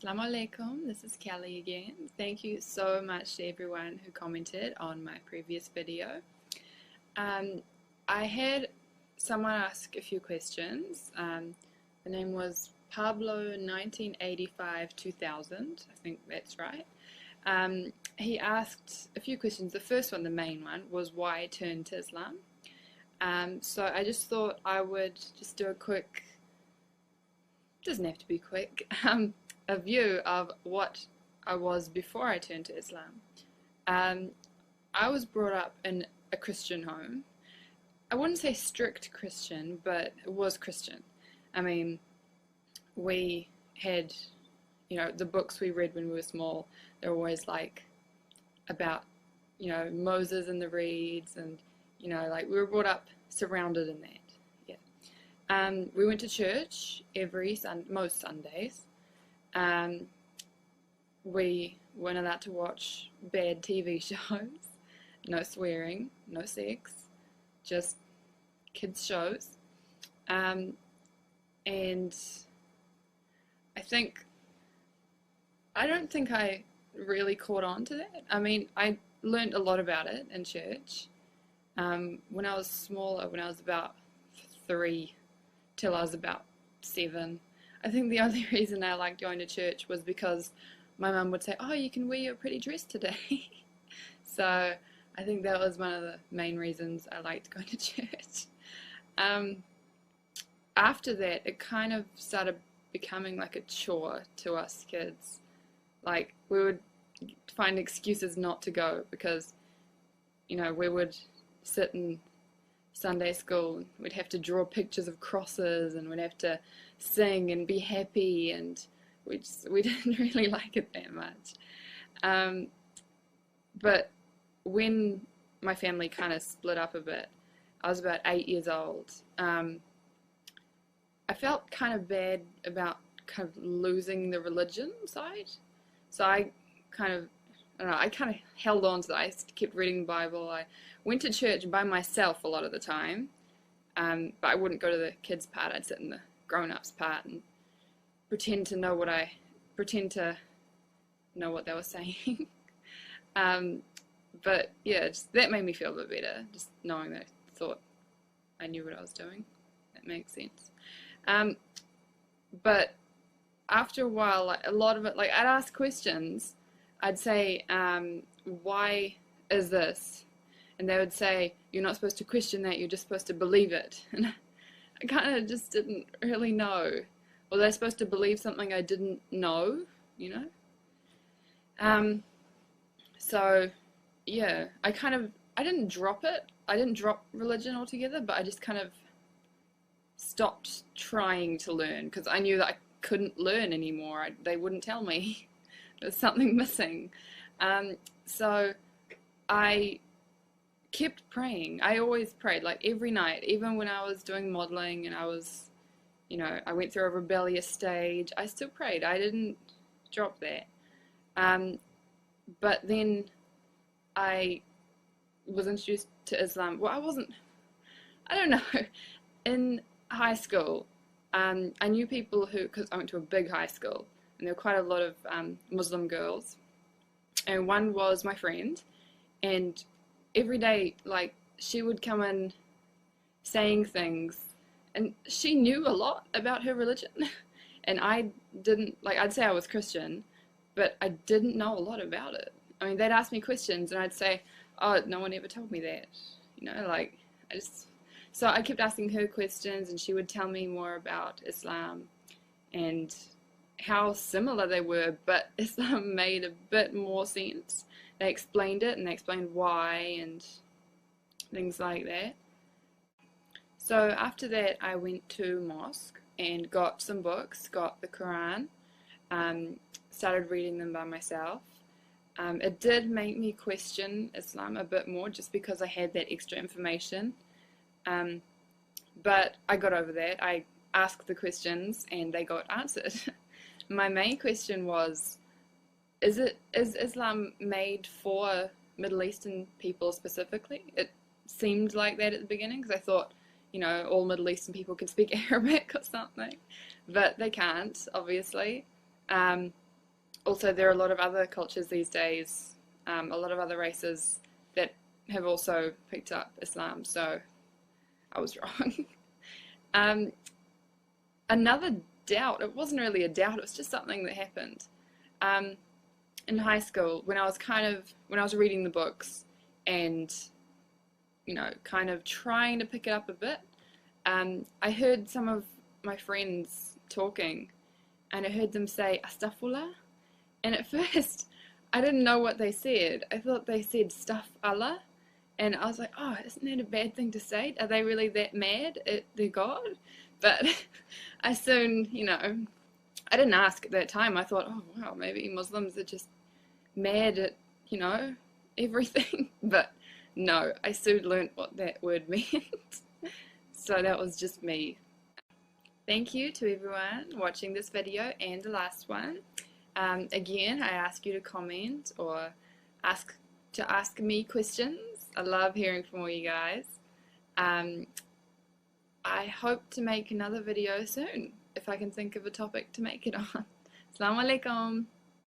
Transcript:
Assalamu alaikum, this is Kelly again. Thank you so much to everyone who commented on my previous video. I had someone ask a few questions. The name was Pablo 1985 2000, I think that's right. He asked a few questions. The first one, the main one, was why turn to Islam. So I just thought I would just do a quick, doesn't have to be quick, a view of what I was before I turned to Islam. I was brought up in a Christian home. I wouldn't say strict Christian, but it was Christian. I mean, we had, the books we read when we were small, they were always like about, Moses and the reeds, and, like we were brought up surrounded in that. Yeah. We went to church most Sundays. We weren't allowed to watch bad TV shows, no swearing, no sex, just kids shows. And I don't think I really caught on to that. I mean, I learned a lot about it in church. When I was smaller, when I was about 3 till I was about 7, I think the only reason I liked going to church was because my mum would say, oh, you can wear your pretty dress today. So I think that was one of the main reasons I liked going to church. After that, it kind of started becoming like a chore to us kids. Like, we would find excuses not to go because, we would sit in Sunday school, we'd have to draw pictures of crosses, and we'd have to sing and be happy, and we didn't really like it that much. But when my family kind of split up a bit, I was about 8 years old. I felt kind of bad about kind of losing the religion side, so I kind of held on to that. I kept reading the Bible. I went to church by myself a lot of the time, but I wouldn't go to the kids' part. I'd sit in the grown-ups' part and pretend to know what they were saying. But yeah, that made me feel a bit better, just knowing that I thought I knew what I was doing. That makes sense. But after a while, like, a lot of it, like, I'd ask questions. I'd say, why is this? And they would say, you're not supposed to question that, you're just supposed to believe it. And I kind of just didn't really know. Was I supposed to believe something I didn't know, So, yeah, I didn't drop it. I didn't drop religion altogether, but I just kind of stopped trying to learn because I knew that I couldn't learn anymore. They wouldn't tell me. There's something missing. So I kept praying. I always prayed, like every night, even when I was doing modeling and I was, I went through a rebellious stage, I still prayed. I didn't drop that. But then I was introduced to Islam. Well, I don't know. In high school, I knew people because I went to a big high school, and there were quite a lot of Muslim girls, and one was my friend, and every day, like, she would come in saying things, and she knew a lot about her religion, and I didn't. Like, I'd say I was Christian, but I didn't know a lot about it. I mean, they'd ask me questions, and I'd say, oh, no one ever told me that, so I kept asking her questions, and she would tell me more about Islam and how similar they were, but Islam made a bit more sense. They explained it, and they explained why and things like that. So after that, I went to mosque and got some books, got the Quran, started reading them by myself. It did make me question Islam a bit more just because I had that extra information. But I got over that. I asked the questions and they got answered. My main question was, is Islam made for Middle Eastern people specifically? It seemed like that at the beginning because I thought, all Middle Eastern people can speak Arabic or something, but they can't, obviously. also there are a lot of other cultures these days, a lot of other races that have also picked up Islam, so I was wrong. um, Another doubt, it wasn't really a doubt, it was just something that happened. In high school, when I was reading the books and, you know, kind of trying to pick it up a bit, I heard some of my friends talking, and I heard them say astaghfirullah, and at first I didn't know what they said. I thought they said stuff Allah, and I was like, oh, isn't that a bad thing to say? Are they really that mad at their God? But I soon, you know, I didn't ask at that time. I thought, oh wow, maybe Muslims are just mad at, you know, everything. But no, I soon learnt what that word meant. So that was just me. Thank you to everyone watching this video and the last one. Again, I ask you to comment or ask me questions. I love hearing from all you guys. I hope to make another video soon, if I can think of a topic to make it on. Assalamu alaikum.